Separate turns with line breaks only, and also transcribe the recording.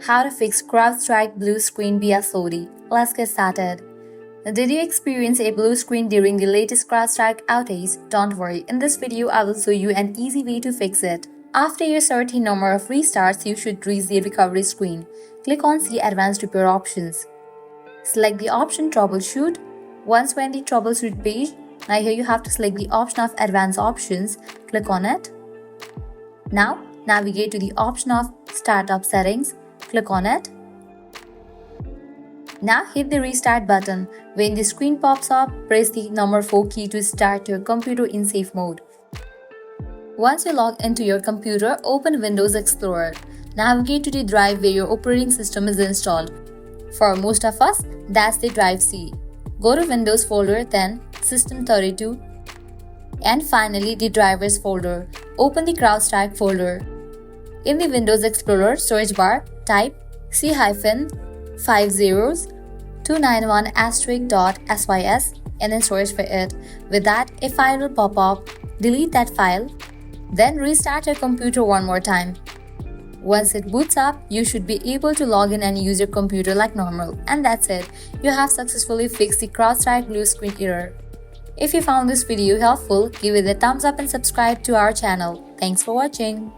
How to fix Crowdstrike blue screen BSOD. Let's get started. Did you experience a blue screen during the latest Crowdstrike outage? Don't worry, in this video I will show you an easy way to fix it. After a certain number of restarts, you should reach the recovery screen. Click on See Advanced Repair Options. Select the option Troubleshoot. Once we're in the Troubleshoot page, now here you have to select the option of Advanced Options. Click on it. Now, navigate to the option of Startup Settings. Click on it. Now hit the restart button. When the screen pops up, press the number 4 key to start your computer in safe mode. Once you log into your computer, open Windows Explorer. Navigate to the drive where your operating system is installed. For most of us, that's the drive C. Go to Windows folder, then System32, and finally the drivers folder. Open the Crowdstrike folder. In the Windows Explorer search bar, type C-291*.sys and then search for it. With that, a file will pop up. Delete that file. Then restart your computer one more time. Once it boots up, you should be able to log in and use your computer like normal. And that's it. You have successfully fixed the Crowdstrike blue screen error. If you found this video helpful, give it a thumbs up and subscribe to our channel. Thanks for watching.